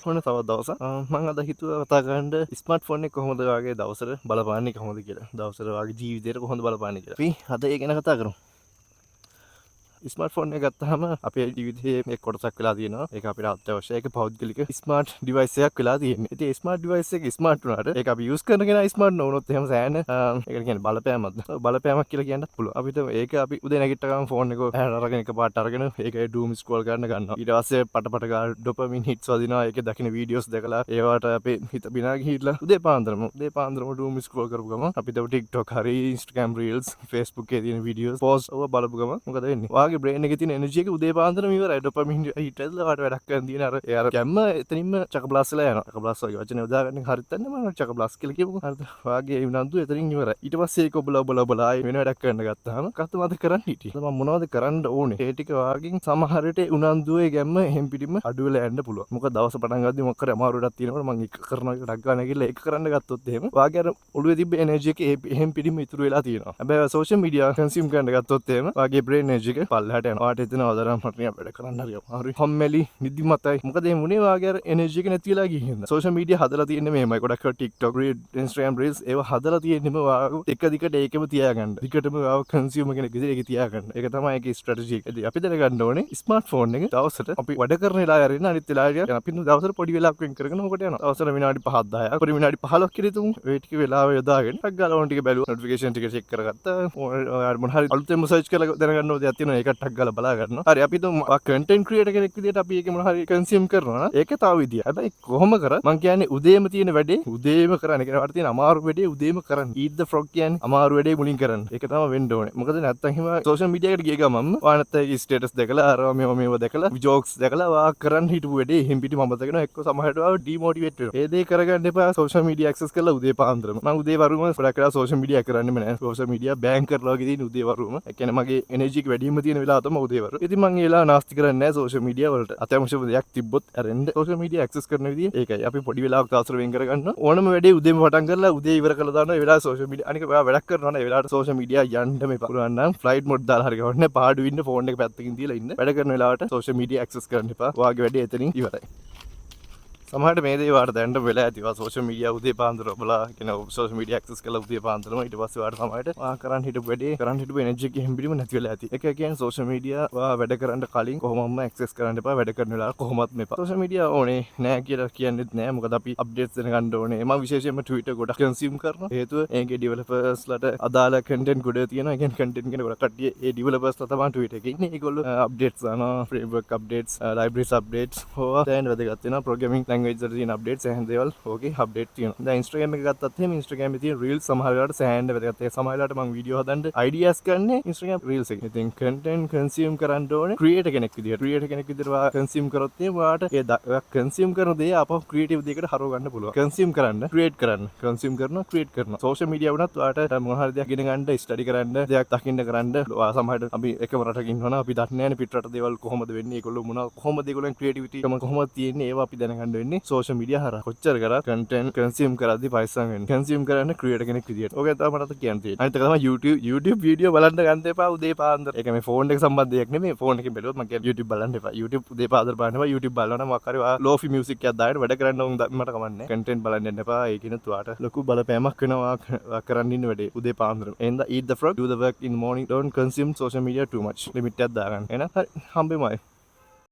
ඔන්න තවත් දවසක් මම අද හිතුවා කතා කරන්න ස්මාර්ට් ෆෝන් එක කොහොමද වාගේ දවසට බලපාන්නේ කොහොමද කියලා. දවසට වාගේ ජීවිතේට කොහොමද බලපාන්නේ කියලා. අපි අද ඒ ගැන කතා කරමු. ස්මාර්ට් ෆෝන් එක ගත්තාම අපේ ජීවිතයේ එක් කොටසක් වෙලා තියෙනවා. ඒක අපිට අත්‍යවශ්‍ය ඒක පෞද්ගලික ස්මාර්ට් ඩිවයිස් එකක් වෙලා තියෙන්නේ. ඉතින් ඒ ස්මාර්ට් ඩිවයිස් එක ස්මාර්ට් වුණාට ඒක අපි යූස් කරන කෙනා ස්මාර්ට් නොවුනොත් එහෙම සෑහෙන ඒකට කියන්නේ බලපෑමක්ද. බලපෑමක් කියලා කියන්නත් පුළුවන්. අපිට ඒක අපි උදේ නැගිට ගමන් ෆෝන් එක අරගෙන එකපාරට අරගෙන ඒකේ ඩූම් ස්ක්‍රෝල් කරන්න ගන්නවා. ඊට පස්සේ පට ගාලා ඩොපමින් හිට්ස් වදිනවා. ඒකේ දකින්න වීඩියෝස් දැකලා ඒවට අපේ හිත බිනා ගිහිල්ලා උදේ පාන්දරම ඩූම් ස්ක්‍රෝල් කරපු ගමන් අපිට TikTok හරි Instagram Reels Facebook එකේ තියෙන වීඩියෝස් පෝස්ට් ඔව බලපු ගමන් මොකද වෙන්නේ? වාගේ බ්‍රේන් එකේ තියෙන එනර්ජි එක උදේ පාන්දරම ඉවරයි. ඩොපමින් හිට් ඇදලා වාට වැඩක් කරන්න තියෙන අර ඒ අර ගැම්ම එතනින්ම චකබ්ලාස් වෙලා යනවා. චකබ්ලාස් වගේ වචනේ උදාගන්න හරියට නැහැ මම චකබ්ලාස් කියලා කියමුකෝ. හරිද? වාගේ උනන්දු එතනින් ඉවරයි. ඊට පස්සේ ඒක ඔබලා ආයෙ වෙන වැඩක් කරන්න ගත්තාම කතමද කරන්න හිටියේ. මම මොනවද කරන්න ඕනේ? ඒ ටික වාගෙන් සමහර විට උනන්දුවේ ගැම්ම එහෙම් පිටින්ම අඩු වෙලා යන්න පුළුවන්. මොකද දවස් පටන් ගද්දි මොකක් කරේ අමාරු වැඩක් තියෙනකොට මම එක කරනවා ඩක් ගන්න ගිහලා ඒක කරන්න ගත්තොත් එහෙම වාගේ අර ඔළුවේ තිබ්බ එනර්ජි එක එහෙම් පිටින්ම ඉතුරු වෙලා තියෙනවා. හැබැයි සෝෂල් මීඩියා කන්සියුම් කරන්න ගත්තොත් එහෙම වාගේ බ්‍රේන් එනර්ජි එක පල්ලෙහාට යනවා. වාට එතන අවදානම් මට වැඩ කරන්න හරි අමාරුයි. හම්මැලි නිදිමතයි. මොකද මේ මුනේ වාගේ අර එනර්ජි එක නැති වෙලා ගිහින්. සෝෂල් මීඩියා හදලා තියෙන්නේ මෙහෙමයි. ගොඩක් TikTok, Instagram Reels ඒවා හදලා තියෙන්නේම වාග එක දිගට ඒකෙම තියාගන්න. දිගටම වාව කන්සියුමර් කෙනෙක් විදිහට ඒක තියාගන්න. ඒක තමයි ඒකේ ස්ට්‍රැටජි එක. ඉතින් අපි දැනගන්න ඕනේ ස්මාර්ට් ෆෝන් එක දවසට අපි වැඩ කරන වෙලාව අරින්න අනිත් වෙලාවට අපි දවසට පොඩි වෙලාවක් වෙන් කරගෙන ඔකට යනවා. දවසට විනාඩි 5 10ක් පොඩි විනාඩි 15ක් කියලා තුමු. ඒ ටික වෙලාව යොදාගෙන ටක් ගාලා ඕන ටික බැලුවා. නොටිෆිකේෂන් ටික චෙක් කරගත්තා. මොන හරි අලුතෙන්ම සර්ච් කරලා දැනගන්න ඕනේ දෙයක් තියෙනවා. ඒකට ටක් ගාලා බලා ගන්නවා. හරි අපි තුමු කන්ටෙන්ට් ක්‍රියේටර් කෙනෙක් විදිහට අපි ඒක මොන හරි කන්සියුම් කරනවා. ඒක තව විදියක්. හැබැයි කොහොම කරත් මං කියන්නේ උදේම තියෙන වැඩේ උදේම කරන්න. ඒ කියන්නේ තියෙන අමාරු වැඩේ උදේම කරන්න. eat the frog කියන්නේ අමාරු වැඩේ මුලින් කරන්න. ඒක තමයි වෙන්න ඕනේ. මොකද නැත්තම් හිම සෝෂල් මීඩියා එකට ගිය ගමන්ම වා නැත්තම් ඒකේ ස්ටේටස් දැකලා අරවා මේව දැකලා ජෝක්ස් දැකලා වා කරන්න හිටපු වැඩේ එහෙම් පිටි මම දැකනවා එක්ක සමහරට වා ඩිමෝටිවේට් වෙනවා. ඒ දේ කරගන්න එපා සෝෂල් මීඩියා ඇක්සස් කරලා උදේ පාන්දරම. මම උදේ වරුම ගොඩක් වෙලා සෝෂල් මීඩියා කරන්නේම නැහැ. සෝෂල් මීඩියා බෑන් කරලා වගේ තියෙන උදේ වරුම. ඒ කියන්නේ මගේ එනර්ජි එක වැඩිම තියෙන වෙලාව තමයි උදේ වරු. ඉතින් මම ඒ වෙලාව නාස්ති කරන්නේ නැහැ සෝෂල් මීඩියා වලට. අත්‍යවශ්‍යම දෙයක් තිබ්බොත් අරෙන්න සෝෂල් මීඩියා ඇක්සස් කරන විදිය ඒකයි. අපි පොඩි වෙලාවක් දවසට වෙන් කරගන්න ඕනම වැඩේ උදේම පටන් කරලා උදේ ඉවර කරලා දානවා. ඒ වෙලාව සෝෂල් මීඩියා අනික ඔයා වැඩක් කරනවා නේ ඒ වෙලාවට සෝෂල් මීඩියා යන්න මේපා. පුළුවන් නම් ෆ්ලයිට් මොඩ් දාලා හරි ගවන්න පාඩු ඉන්න ෆෝන් එක පැත්තකින් තියලා ඉන්න. වැඩ කරන වෙලාවට සෝෂල් මීඩියා ඇක්සස් කරන්න එපා. ඔයාගේ වැඩේ එතනින් ඉවරයි. සමහරට මේ දේ වාට දැනට වෙලා ඇති. වා සෝෂල් මීඩියා උදේ පාන්දර ඔබලා කියන සෝෂල් මීඩියා ඇක්සස් කරලා උදේ පාන්දරම ඊට පස්සේ වාට සමහරට වා කරන් හිටපු වැඩේ කරන් හිටපු එනර්ජි එක හැම්බිරිම නැති වෙලා ඇති. ඒක කියන්නේ සෝෂල් මීඩියා වා වැඩ කරන්න කලින් කොහොමම ඇක්සස් කරන්න එපා. වැඩ කරන වෙලාවට කොහොමත් මේපා. සෝෂල් මීඩියා ඕනේ නෑ කියලා කියන්නේත් නෑ. මොකද අපි අප්ඩේට්ස් දැනගන්න ඕනේ. මම විශේෂයෙන්ම Twitter ගොඩක් කන්සියුම් කරනවා. හේතුව ඒකේ ඩෙවලොපර්ස්ලාට අදාළ කන්ටෙන්ට් ගොඩ තියෙනවා. ඒ කියන්නේ කන්ටෙන්ට් කියන ගොඩක් කට්ටිය ඒ ඩෙවලොපර්ස්ලා තමයි Twitter එකේ ඉන්නේ. ඒගොල්ලෝ අප්ඩේට්ස් දානවා. ෆ්‍රේම්වර්ක් අප්ඩේට්ස්, ලයිබ්‍රරිස් අප්ඩේට්ස් හොවා දැන් වැදගත් වෙනවා. ප්‍රෝග්‍රෑමින් ලැන්ග්වේජ් වල තියෙන අප්ඩේට්ස් සෑහෙන දේවල් ඕකේ අප්ඩේට් තියෙනවා. දැන් Instagram එක ගත්තත් එහෙම Instagram එකේ තියෙන Reels සමහර වෙලාවට සෑහෙන වැදගත්. ඒ සමහර වෙලාවට මම වීඩියෝ හදන්න ideas ගන්නේ Instagram Reels එකේ. ඉතින් content consume කරන්න ඕනේ creator කෙනෙක් විදියට. creator කෙනෙක් විදියට ඔයා consume කරොත් එහෙම ඔයාට ඒ ඔයා consume කරන දේ අපව creative දෙයකට හරව ගන්න පුළුවන්. consume කරන්න, create කරන්න. consume කරනවා, create කරනවා. social media වුණත් ඔයාට මොන හරි දෙයක් ඉගෙන ගන්න, study කරන්න, දෙයක් දකින්න කරන්න ඔයා සමහරට අපි එකම රටක ඉන්නවනම් අපි දන්නේ නැහැ නේ පිට රට දේවල් කොහොමද වෙන්නේ. ඒගොල්ලෝ කොහොමද ඒගොල්ලන් creativity කොහොමද තියෙන්නේ ඒවා අපි දැනගන්න වෙන්නේ social media හරහා. කොච්චර කරා content consume කරද්දි පයිසම් වෙන්නේ. consume කරන්න creator කෙනෙක් විදියට. ඕක තමයි මට කියන්න තියෙන්නේ. අනිත් එක තමයි YouTube වීඩියෝ බලන්න ගන්න එපා උදේ පාන්දර. ඒක මේ ෆෝන් එක සම්බන්ධ දෙයක් නෙමෙයි. ෆෝන් එකෙන් බැලුවොත් මම කියන්නේ YouTube බලන්න එපා. YouTube උදේ පාන්දර බලන්න එපා. YouTube බලනවා නම් මොකක් හරි lofi music එකක් දාගෙන වැඩ කරන්න ඕන මට කමන්නේ. content බලන්න යන්න එපා. ඒකිනුත් ඔයාට ලොකු බලපෑමක් වෙනවා කරන්න ඉන්න වැඩේ උදේ පාන්දර. එහෙනම් eat the frog, do the work in the morning. Don't consume social media too much. limit එකක් දාගන්න. එහෙනම් හරි හම්බෙමයි.